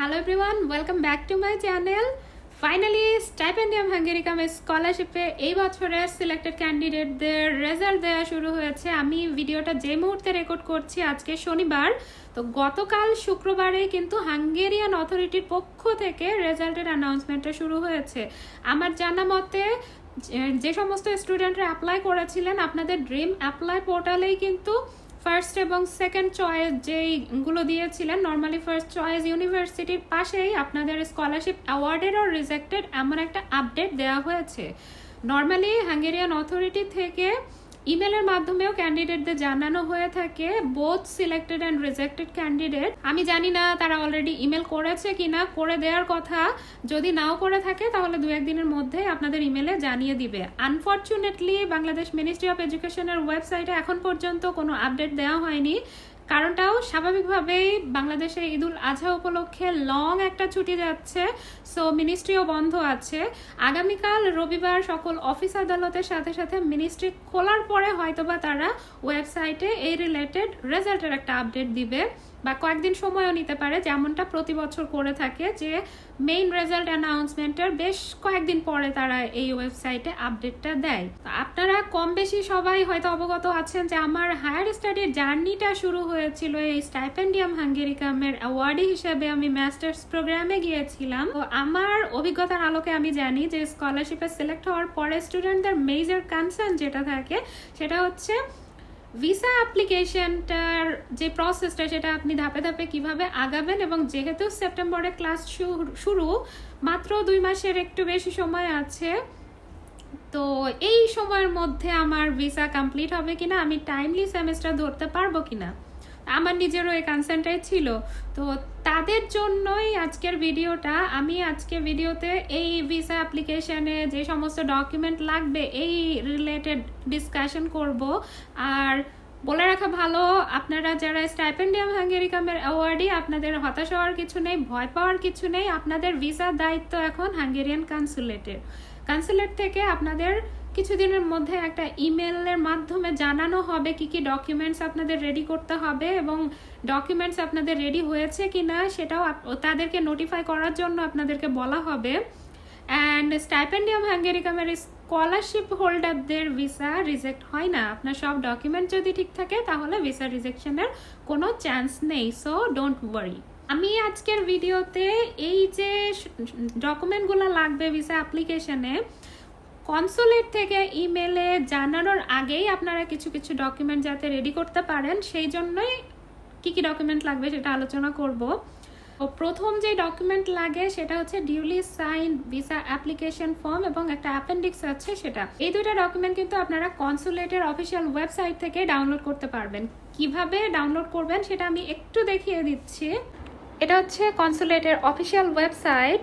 Hello everyone, welcome back to my channel. Finally, Stipendium Hungaricum স্কলারশিপে এই বছরের selected ক্যান্ডিডেটদের result দেওয়া শুরু হয়েছে। আমি ভিডিওটা যে মুহূর্তে রেকর্ড করছি আজকে শনিবার, তো গতকাল শুক্রবারে কিন্তু হাঙ্গেরিয়ান অথরিটির পক্ষ থেকে রেজাল্টের অ্যানাউন্সমেন্টটা শুরু হয়েছে। আমার জানা মতে যে সমস্ত স্টুডেন্টরা অ্যাপ্লাই করেছিলেন আপনাদের ড্রিম অ্যাপ্লাই পোর্টালেই কিন্তু ফার্স্ট এবং সেকেন্ড চয়েস যেইগুলো দিয়েছিলেন, নর্মালি ফার্স্ট চয়েস ইউনিভার্সিটির পাশেই আপনাদের স্কলারশিপ অ্যাওয়ার্ডেড ও রিজেক্টেড এমন একটা আপডেট দেওয়া হয়েছে। নর্মালি হাঙ্গেরিয়ান অথরিটি থেকে ইমেলের মাধ্যমেও ক্যান্ডিডেটদের জানানো হয়ে থাকে both selected and rejected candidate. আমি জানি না তারা অলরেডি ইমেল করেছে কিনা, করে দেওয়ার কথা। যদি নাও করে থাকে তাহলে দু একদিনের মধ্যে আপনাদের ইমেলে জানিয়ে দিবে। আনফর্চুনেটলি বাংলাদেশ মিনিস্ট্রি অফ এডুকেশনের ওয়েবসাইটে এখন পর্যন্ত কোনো আপডেট দেওয়া হয়নি। কারণটাও স্বাভাবিকভাবেই বাংলাদেশে ঈদুল আজহা উপলক্ষে লং একটা ছুটি যাচ্ছে, সো মিনিস্ট্রিও বন্ধ আছে। আগামীকাল রবিবার সকল অফিস আদালতের সাথে সাথে মিনিস্ট্রি খোলার পরে হয়তোবা তারা ওয়েবসাইটে এই রিলেটেড রেজাল্টের একটা আপডেট দিবে, বা কয়েকদিন সময়ও নিতে পারে, যেমনটা প্রতি বছর করে থাকে যে মেইন রেজাল্ট অ্যানাউন্সমেন্টের বেশ কয়েকদিন পরে তারা এই ওয়েবসাইটে আপডেটটা দেয়। আপনারা কম বেশি সবাই হয়তো অবগত আছেন যে আমার হায়ার স্টাডির জার্নিটা শুরু হয়েছিল এই স্টাইপেন্ডিয়াম হাঙ্গেরিকামের অ্যাওয়ার্ডি হিসেবে। আমি মাস্টার্স প্রোগ্রামে গিয়েছিলাম। তো আমার অভিজ্ঞতার আলোকে আমি জানি যে স্কলারশিপে সিলেক্ট হওয়ার পরে স্টুডেন্টদের মেজর কনসার্ন যেটা থাকে সেটা হচ্ছে ভিসা অ্যাপ্লিকেশনটার যে প্রসেসটা সেটা আপনি ধাপে ধাপে কিভাবে আগাবেন। এবং যেহেতু সেপ্টেম্বরে ক্লাস শুরু, মাত্র 2 মাসের একটু বেশি সময় আছে, তো এই সময়ের মধ্যে আমার ভিসা কমপ্লিট হবে কিনা, আমি টাইমলি সেমেস্টার ধরতে পারবো কিনা, আমার নিজেরও এই কনসার্নটাই ছিল। তো তাদের জন্যই আজকের ভিডিওটা। আমি আজকে ভিডিওতে এই ভিসা অ্যাপ্লিকেশনে যে সমস্ত ডকুমেন্ট লাগবে এই রিলেটেড ডিসকাশন করব। আর বলে রাখা ভালো, আপনারা যারা স্টাইপেন্ডিয়াম হাঙ্গেরিকামের অ্যাওয়ার্ডি, আপনাদের হতাশ হওয়ার কিছু নেই, ভয় পাওয়ার কিছু নেই। আপনাদের ভিসার দায়িত্ব এখন হাঙ্গেরিয়ান কনসুলেট থেকে আপনাদের কিছুদিনের মধ্যে একটা ইমেলের মাধ্যমে জানানো হবে কি কি ডকুমেন্টস আপনাদের রেডি করতে হবে, এবং ডকুমেন্টস আপনাদের রেডি হয়েছে কিনা সেটাও তাদেরকে নোটিফাই করার জন্য আপনাদেরকে বলা হবে। অ্যান্ড স্টাইপেন্ডিয়াম হাঙ্গেরিকামের স্কলারশিপ হোল্ডারদের ভিসা রিজেক্ট হয় না। আপনার সব ডকুমেন্ট যদি ঠিক থাকে তাহলে ভিসা রিজেকশনের কোনো চান্স নেই, সো ডোন্ট ওয়ারি। আমি আজকের ভিডিওতে এই যে ডকুমেন্টগুলো লাগবে ভিসা অ্যাপ্লিকেশনে, কনসুলেট থেকে ইমেলে জানানোর আগেই আপনারা কিছু কিছু ডকুমেন্ট যাতে রেডি করতে পারেন, সেই জন্যই কি কি ডকুমেন্ট লাগবে সেটা আলোচনা করব। তো প্রথম যে ডকুমেন্ট লাগে সেটা হচ্ছে duly sign visa application form এবং একটা অ্যাপেন্ডিক্স আছে সেটা। এই দুইটা ডকুমেন্ট কিন্তু আপনারা কনসুলেটের অফিসিয়াল ওয়েবসাইট থেকে ডাউনলোড করতে পারবেন। কিভাবে ডাউনলোড করবেন সেটা আমি একটু দেখিয়ে দিচ্ছি। এটা হচ্ছে কনসুলেটের অফিসিয়াল ওয়েবসাইট।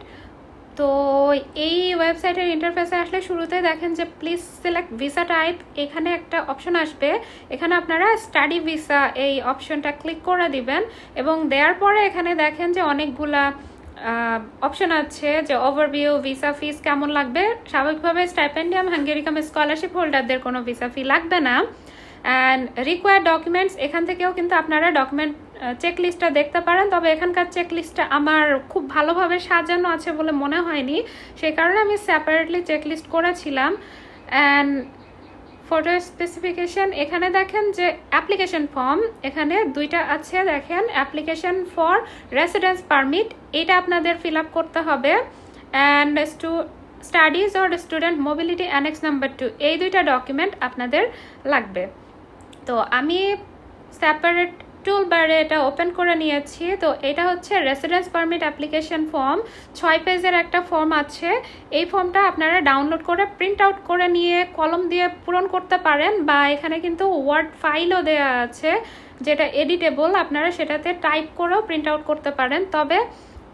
তো এই ওয়েবসাইটের ইন্টারফেসে আসলে শুরুতে দেখেন যে প্লিজ সিলেক্ট ভিসা টাইপ, এখানে একটা অপশন আসবে। এখানে আপনারা স্টাডি ভিসা এই অপশনটা ক্লিক করে দিবেন, এবং দেওয়ার পরে এখানে দেখেন যে অনেকগুলা অপশন আছে যে ওভারভিউ, ভিসা ফিস কেমন লাগবে। স্বাভাবিকভাবে স্টাইপেন্ডিয়াম হাঙ্গেরিকাম স্কলারশিপ হোল্ডারদের কোনো ভিসা ফি লাগবে না। অ্যান্ড রিকোয়ার্ড ডকুমেন্টস, এখান থেকেও কিন্তু আপনারা ডকুমেন্ট চেকলিস্টটা দেখতে পারেন, তবে এখানকার চেকলিস্টটা আমার খুব ভালোভাবে সাজানো আছে বলে মনে হয়নি, সেই কারণে আমি সেপারেটলি চেকলিস্ট করেছিলাম। অ্যান্ড ফটো স্পেসিফিকেশন, এখানে দেখেন যে অ্যাপ্লিকেশন ফর্ম, এখানে দুইটা আছে দেখেন, অ্যাপ্লিকেশন ফর রেসিডেন্স পারমিট, এটা আপনাদের ফিল আপ করতে হবে। And studies or student mobility annexe number 2, এই দুইটা ডকুমেন্ট আপনাদের লাগবে। তো আমি সেপারেট টুলবারে এটা ওপেন করে নিয়েছি। তো এটা হচ্ছে রেসিডেন্স পারমিট অ্যাপ্লিকেশন ফর্ম, 6 পেজের একটা ফর্ম আছে। এই ফর্মটা আপনারা ডাউনলোড করে প্রিন্ট আউট করে নিয়ে কলম দিয়ে পূরণ করতে পারেন, বা এখানে কিন্তু ওয়ার্ড ফাইলও দেওয়া আছে যেটা এডিটেবল, আপনারা সেটাতে টাইপ করেও প্রিন্ট আউট করতে পারেন। তবে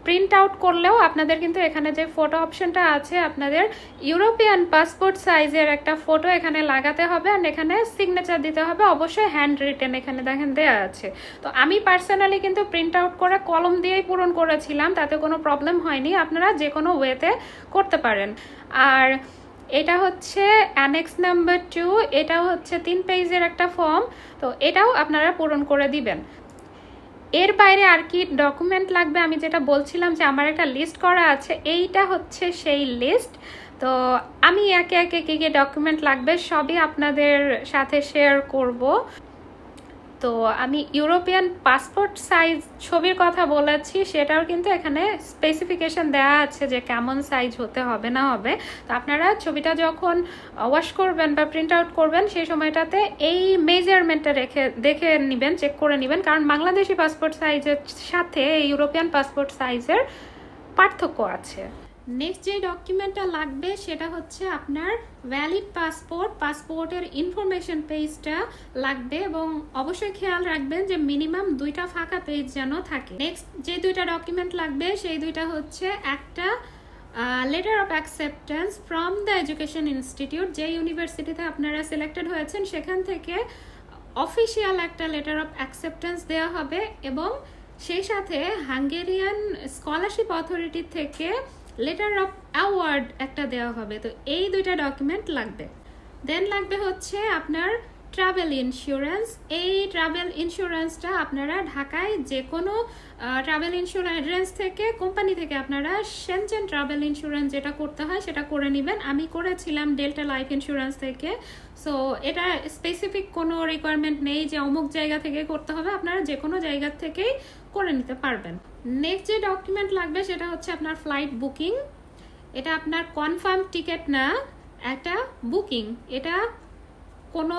প্রিন্ট আউট করলেও আপনাদের কিন্তু এখানে যে ফটো অপশনটা আছে, আপনাদের ইউরোপিয়ান পাসপোর্ট সাইজের একটা ফটো এখানে লাগাতে হবে, আর এখানে সিগনেচার দিতে হবে, অবশ্যই হ্যান্ড রিটেন এখানে দেখেন দেওয়া আছে। তো আমি পার্সোনালি কিন্তু প্রিন্ট আউট করে কলম দিয়েই পূরণ করেছিলাম, তাতে কোনো প্রবলেম হয়নি। আপনারা যে কোনো ওয়েতে করতে পারেন। আর এটা হচ্ছে অ্যানেক্স নাম্বার 2, এটাও হচ্ছে 3 পেজের একটা ফর্ম, তো এটাও আপনারা পূরণ করে দিবেন। এর বাইরে আর কি ডকুমেন্ট লাগবে আমি যেটা বলছিলাম যে আমার একটা লিস্ট করা আছে, এইটা হচ্ছে সেই লিস্ট। তো আমি একে একে কী কী ডকুমেন্ট লাগবে সবই আপনাদের সাথে শেয়ার করব। তো আমি ইউরোপিয়ান পাসপোর্ট সাইজ ছবির কথা বলেছি, সেটাও কিন্তু এখানে স্পেসিফিকেশন দেওয়া আছে যে কেমন সাইজ হতে হবে না হবে। তো আপনারা ছবিটা যখন ওয়াশ করবেন বা প্রিন্ট আউট করবেন সেই সময়টাতে এই মেজারমেন্টটা দেখে নেবেন, চেক করে নেবেন, কারণ বাংলাদেশি পাসপোর্ট সাইজের সাথে ইউরোপিয়ান পাসপোর্ট সাইজের পার্থক্য আছে। নেক্সট যে ডকুমেন্টটা লাগবে সেটা হচ্ছে আপনার ভ্যালিড পাসপোর্টের ইনফরমেশন পেজটা লাগবে, এবং অবশ্যই খেয়াল রাখবেন যে মিনিমাম 2টা ফাঁকা পেজ যেন থাকে। নেক্সট যে 2টা ডকুমেন্ট লাগবে সেই 2টা হচ্ছে একটা letter of acceptance from the education institute, যে ইউনিভার্সিটিতে আপনারা সিলেক্টেড হয়েছেন সেখান থেকে অফিসিয়াল একটা লেটার অফ অ্যাকসেপ্টেন্স দেওয়া হবে, এবং সেই সাথে হাঙ্গেরিয়ান স্কলারশিপ অথরিটি থেকে লেটার অফ অ্যাওয়ার্ড একটা দেওয়া হবে। তো এই 2টা ডকুমেন্ট লাগবে। দেন লাগবে হচ্ছে আপনার ট্রাভেল ইন্স্যুরেন্স। এই ট্রাভেল ইন্স্যুরেন্সটা আপনারা ঢাকায় যে কোনো ট্রাভেল ইন্স্যুরেন্স থেকে, কোম্পানি থেকে আপনারা শেনচেন ট্রাভেল ইন্স্যুরেন্স যেটা করতে হয় সেটা করে নেবেন। আমি করেছিলাম ডেল্টা লাইফ ইন্স্যুরেন্স থেকে। সো এটা স্পেসিফিক কোনো রিকোয়ারমেন্ট নেই যে অমুক জায়গা থেকে করতে হবে, আপনারা যে কোনো জায়গা থেকেই করে নিতে পারবেন। নেক্সট যে ডকুমেন্ট লাগবে সেটা হচ্ছে আপনার ফ্লাইট বুকিং। এটা আপনার কনফার্ম টিকিট না, একটা বুকিং। এটা কোনো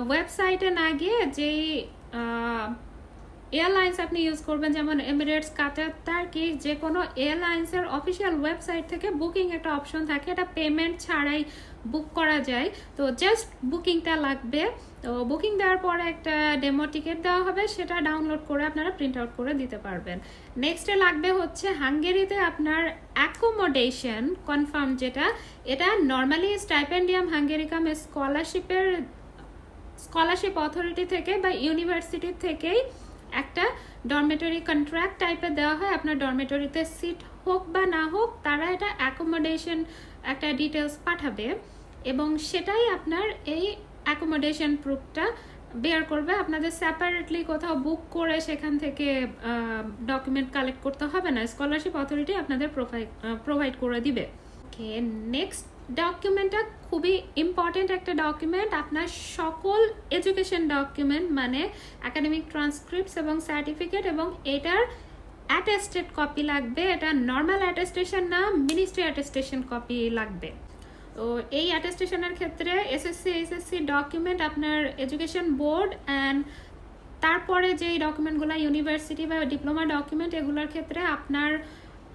ওয়েবসাইটে না গিয়ে যেই এয়ারলাইন্স আপনি ইউজ করবেন, যেমন এমিরেটস, কাতার, টার্কি, যে কোনো এয়ারলাইন্সের অফিসিয়াল ওয়েবসাইট থেকে বুকিং একটা অপশন থাকে, এটা পেমেন্ট ছাড়াই বুক করা যায়। তো জাস্ট বুকিংটা লাগবে। তো বুকিং দেওয়ার পরে একটা ডেমো টিকিট দেওয়া হবে, সেটা ডাউনলোড করে আপনারা প্রিন্ট আউট করে দিতে পারবেন। নেক্সটে লাগবে হচ্ছে হাঙ্গেরিতে আপনার অ্যাকোমোডেশন কনফার্ম, যেটা এটা নর্মালি স্টাইপেন্ডিয়াম হাঙ্গেরিকাম স্কলারশিপ অথরিটি থেকে বা ইউনিভার্সিটি থেকেই একটা ডরমেটরি কন্ট্রাক্ট টাইপের দেওয়া হয়। আপনার ডরমেটরিতে সিট হোক বা না হোক, তারা এটা অ্যাকোমোডেশন একটা ডিটেলস পাঠাবে, এবং সেটাই আপনার এই অ্যাকোমোডেশন প্রুফটা বেয়ার করবে। আপনাদের সেপারেটলি কোথাও বুক করে সেখান থেকে ডকুমেন্ট কালেক্ট করতে হবে না, স্কলারশিপ অথরিটি আপনাদের প্রোভাইড করে দিবে। ওকে, নেক্সট ডকুমেন্টটা খুবই ইম্পর্টেন্ট একটা ডকুমেন্ট। আপনার সকল এডুকেশন ডকুমেন্ট মানে একাডেমিক ট্রান্সক্রিপ্টস এবং সার্টিফিকেট, এবং এটার অ্যাটেস্টেড কপি লাগবে। এটা নর্মাল অ্যাটেস্টেশন না, মিনিস্ট্রি অ্যাটেস্টেশন কপি লাগবে। তো এই অ্যাটেস্টেশনের ক্ষেত্রে এসএসসি ডকুমেন্ট, আপনার এডুকেশন বোর্ড, অ্যান্ড তারপরে যেই ডকুমেন্টগুলো ইউনিভার্সিটি বা ডিপ্লোমা ডকুমেন্ট, এগুলোর ক্ষেত্রে আপনার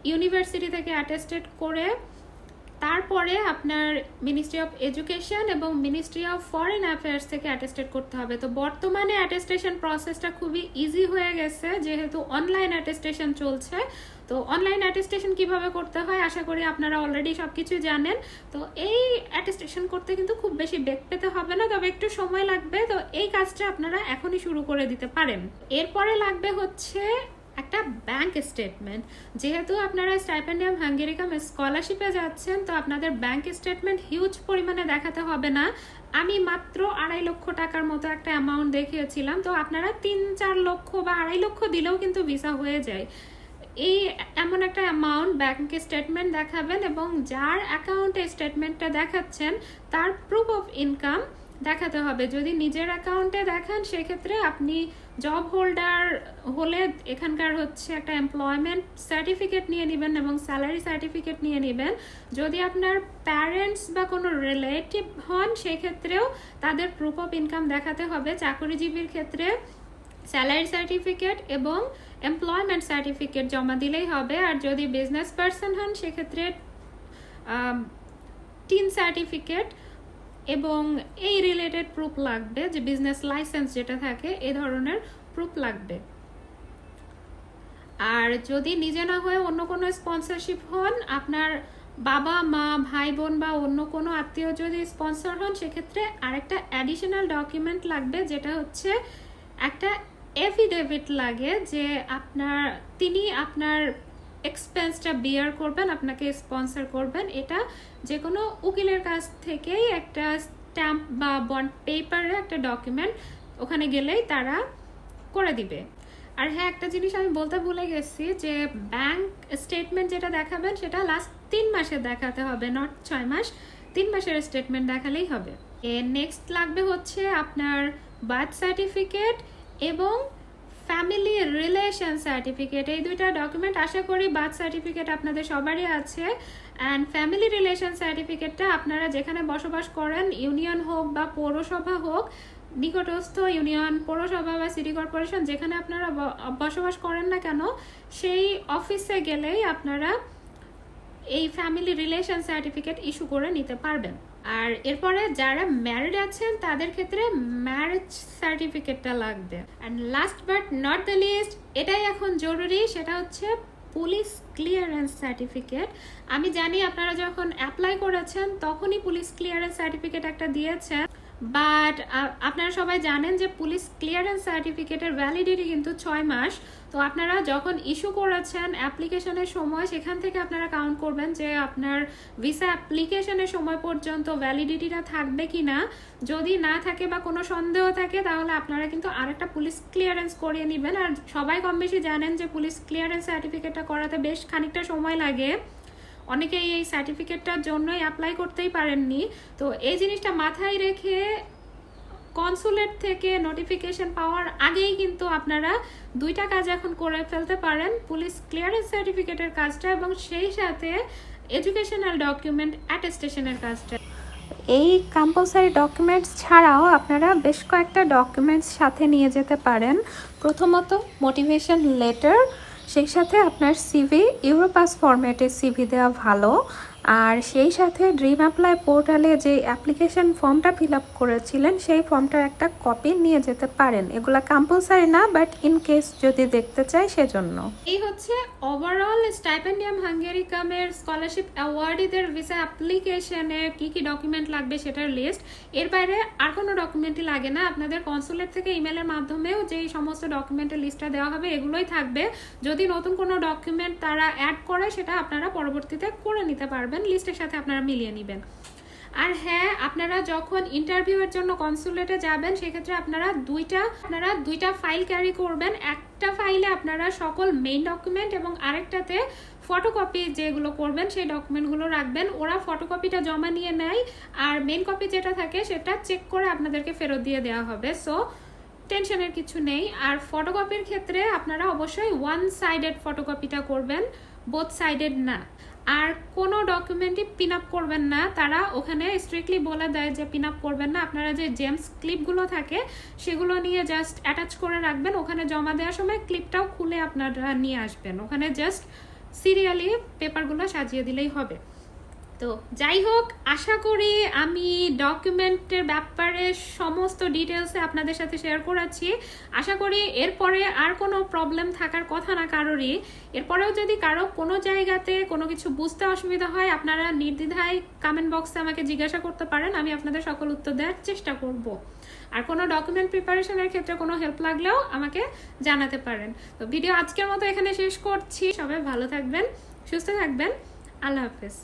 ইউনিভার্সিটি থেকে অ্যাটেস্টেড করে তারপরে আপনার মিনিস্ট্রি অফ এডুকেশন এবং মিনিস্ট্রি অফ ফরেন অ্যাফেয়ার্স থেকে অ্যাটেস্টেড করতে হবে। তো বর্তমানে অ্যাটেস্টেশন প্রসেসটা খুবই ইজি হয়ে গেছে, যেহেতু অনলাইন অ্যাটেস্টেশন চলছে। তো অনলাইন অ্যাটেস্টেশন কিভাবে করতে হয় আশা করি আপনারা অলরেডি সব কিছু জানেন। তো এই অ্যাটেস্টেশন করতে কিন্তু খুব বেশি বেগ পেতে হবে না, তবে একটু সময় লাগবে। তো এই কাজটা আপনারা এখনই শুরু করে দিতে পারেন। এরপরে লাগবে হচ্ছে একটা ব্যাংক স্টেটমেন্ট। যেহেতু আপনারা স্টাইপেন্ডিয়াম হাঙ্গেরিকাম স্কলারশিপে যাচ্ছেন, তো আপনাদের ব্যাংক স্টেটমেন্ট হিউজ পরিমাণে দেখাতে হবে না। আমি মাত্র 2.5 লক্ষ টাকার মতো একটা অ্যামাউন্ট দেখিয়েছিলাম। তো আপনারা 3-4 লক্ষ বা 2.5 লক্ষ দিলেও কিন্তু ভিসা হয়ে যায়। এই এমন একটা অ্যামাউন্ট ব্যাংক স্টেটমেন্ট দেখাবেন, এবং যার অ্যাকাউন্টে স্টেটমেন্টটা দেখাচ্ছেন তার প্রুফ অফ ইনকাম দেখাতে হবে। যদি নিজের অ্যাকাউন্টে দেখান সেক্ষেত্রে আপনি জব হোল্ডার হলে এখানকার হচ্ছে একটা এমপ্লয়মেন্ট সার্টিফিকেট নিয়ে নেবেন এবং স্যালারি সার্টিফিকেট নিয়ে নেবেন। যদি আপনার প্যারেন্টস বা কোনো রিলেটিভ হন সেক্ষেত্রেও তাদের প্রুফ অফ ইনকাম দেখাতে হবে। চাকরিজীবীর ক্ষেত্রে স্যালারি সার্টিফিকেট এবং এমপ্লয়মেন্ট সার্টিফিকেট জমা দিলেই হবে। আর যদি বিজনেস পারসন হন সেক্ষেত্রে টিন সার্টিফিকেট এবং এই রিলেটেড প্রুফ লাগবে, যে বিজনেস লাইসেন্স যেটা থাকে এই ধরনের প্রুফ লাগবে। আর যদি নিজে না হয়ে অন্য কোনো স্পন্সরশিপ হন, আপনার বাবা মা ভাই বোন বা অন্য কোনো আত্মীয় যদি স্পন্সর হন সেক্ষেত্রে আরেকটা অ্যাডিশনাল ডকুমেন্ট লাগবে, যেটা হচ্ছে একটা এফিডেভিট লাগে যে তিনি আপনার এক্সপেন্সটা বিয়ার করবেন, আপনাকে স্পন্সর করবেন। এটা যে কোনো উকিলের কাছ থেকেই একটা স্ট্যাম্প বা বন্ড পেপারে একটা ডকুমেন্ট ওখানে গেলেই তারা করে দিবে। আর হ্যাঁ, একটা জিনিস আমি বলতে ভুলে গেছি যে ব্যাংক স্টেটমেন্ট যেটা দেখাবেন সেটা লাস্ট 3 মাসের দেখাতে হবে, নট 6 মাস। 3 মাসের স্টেটমেন্ট দেখালেই হবে। নেক্সট লাগবে হচ্ছে আপনার বার্থ সার্টিফিকেট এবং ফ্যামিলি রিলেশন সার্টিফিকেট। এই দুইটা ডকুমেন্ট আশা করি বার্থ সার্টিফিকেট আপনাদের সবারই আছে, অ্যান্ড ফ্যামিলি রিলেশন সার্টিফিকেটটা আপনারা যেখানে বসবাস করেন, ইউনিয়ন হোক বা পৌরসভা হোক, নিকটস্থ ইউনিয়ন, পৌরসভা বা সিটি কর্পোরেশন যেখানে আপনারা বসবাস করেন না কেন, সেই অফিসে গেলেই আপনারা এই ফ্যামিলি রিলেশন সার্টিফিকেট ইস্যু করে নিতে পারবেন। আর এরপরে যারা ম্যারিড আছেন তাদের ক্ষেত্রে ম্যারেজ সার্টিফিকেটটা লাগবে। And last but not the least, এটাই এখন জরুরি, সেটা হচ্ছে পুলিশ ক্লিয়ারেন্স সার্টিফিকেট। আমি জানি আপনারা যখন অ্যাপ্লাই করেছেন তখনই পুলিশ ক্লিয়ারেন্স সার্টিফিকেট একটা দিয়েছেন, বাট আপনারা সবাই জানেন যে পুলিশ ক্লিয়ারেন্স সার্টিফিকেটের ভ্যালিডিটি কিন্তু 6 মাস। তো আপনারা যখন ইস্যু করেছেন অ্যাপ্লিকেশনের সময়, সেখান থেকে আপনারা কাউন্ট করবেন যে আপনার ভিসা অ্যাপ্লিকেশনের সময় পর্যন্ত ভ্যালিডিটিটা থাকবে কি না। যদি না থাকে বা কোনো সন্দেহ থাকে তাহলে আপনারা কিন্তু আরেকটা পুলিশ ক্লিয়ারেন্স করিয়ে নেবেন। আর সবাই কম বেশি জানেন যে পুলিশ ক্লিয়ারেন্স সার্টিফিকেটটা করাতে বেশ খানিকটা সময় লাগে, অনেকেই এই সার্টিফিকেটটার জন্যই অ্যাপ্লাই করতেই পারেননি। তো এই জিনিসটা মাথায় রেখে কনসুলেট থেকে নোটিফিকেশন পাওয়ার আগেই কিন্তু আপনারা দুইটা কাজ এখন করে ফেলতে পারেন, পুলিশ ক্লিয়ারেন্স সার্টিফিকেটের কাজটা এবং সেই সাথে এডুকেশনাল ডকুমেন্ট অ্যাটেস্টেশনের কাজটা। এই কম্পালসারি ডকুমেন্টস ছাড়াও আপনারা বেশ কয়েকটা ডকুমেন্টস সাথে নিয়ে যেতে পারেন। প্রথমত মোটিভেশন লেটার, সেই সাথে আপনার সিভি, ইউরোপাস ফরম্যাটে সিভি দেওয়া ভালো। আর সেই সাথে ড্রিম অ্যাপ্লাই পোর্টালে যে অ্যাপ্লিকেশন ফর্মটা ফিল আপ করেছিলেন সেই ফর্মটার একটা কপি নিয়ে যেতে পারেন। এগুলা কম্পালসারি না, বাট ইন কেস যদি দেখতে চাই সেজন্য। এই হচ্ছে ওভারঅল স্টাইপেন্ডিয়াম হাঙ্গেরিকামের স্কলারশিপ অ্যাওয়ার্ডিদের ভিসা অ্যাপ্লিকেশনে কি কি ডকুমেন্ট লাগবে সেটার লিস্ট। এর বাইরে আর কোনো ডকুমেন্টই লাগে না, আপনাদের কনসুলেট থেকে ইমেলের মাধ্যমেও যেই সমস্ত ডকুমেন্টের লিস্টটা দেওয়া হবে এগুলোই থাকবে। যদি নতুন কোনো ডকুমেন্ট তারা অ্যাড করে সেটা আপনারা পরবর্তীতে করে নিতে পারবেন, লিস্টের সাথে আপনারা মিলিয়ে নেবেন। আর হ্যাঁ, আপনারা যখন ইন্টারভিউয়ের জন্য কনসুলেটে যাবেন সেক্ষেত্রে আপনারা দুইটা ফাইল ক্যারি করবেন। একটা ফাইলে আপনারা সকল মেইন ডকুমেন্ট এবং আরেকটাতে ফটোকপি যেগুলো করবেন সেই ডকুমেন্টগুলো রাখবেন। ওরা ফটোকপিটা জমা নিয়ে নেয় আর মেইন কপি যেটা থাকে সেটা চেক করে আপনাদেরকে ফেরত দিয়ে দেওয়া হবে। সো টেনশনের কিছু নেই। আর ফটোকপির ক্ষেত্রে আপনারা অবশ্যই ওয়ান সাইডেড ফটোকপিটা করবেন, বোথ সাইডেড না। আর কোনো ডকুমেন্টই পিন আপ করবেন না, তারা ওখানে স্ট্রিক্টলি বলে দেয় যে পিন আপ করবেন না। আপনারা যে জেমস ক্লিপগুলো থাকে সেগুলো নিয়ে জাস্ট অ্যাটাচ করে রাখবেন, ওখানে জমা দেওয়ার সময় ক্লিপটাও খুলে আপনারা নিয়ে আসবেন, ওখানে জাস্ট সিরিয়ালি পেপারগুলো সাজিয়ে দিলেই হবে। তো যাই হোক, আশা করি আমি ডকুমেন্টের ব্যাপারে সমস্ত ডিটেলসে আপনাদের সাথে শেয়ার করেছি। আশা করি এরপরে আর কোনো প্রবলেম থাকার কথা না কারোরই। এরপরেও যদি কারো কোনো জায়গাতে কোনো কিছু বুঝতে অসুবিধা হয় আপনারা নির্দ্বিধায় কমেন্ট বক্সে আমাকে জিজ্ঞাসা করতে পারেন, আমি আপনাদের সকল উত্তর দেওয়ার চেষ্টা করব। আর কোনো ডকুমেন্ট প্রিপারেশনের ক্ষেত্রে কোনো হেল্প লাগলেও আমাকে জানাতে পারেন। তো ভিডিও আজকের মতো এখানে শেষ করছি। সবাই ভালো থাকবেন, সুস্থ থাকবেন, আল্লাহ হাফেজ।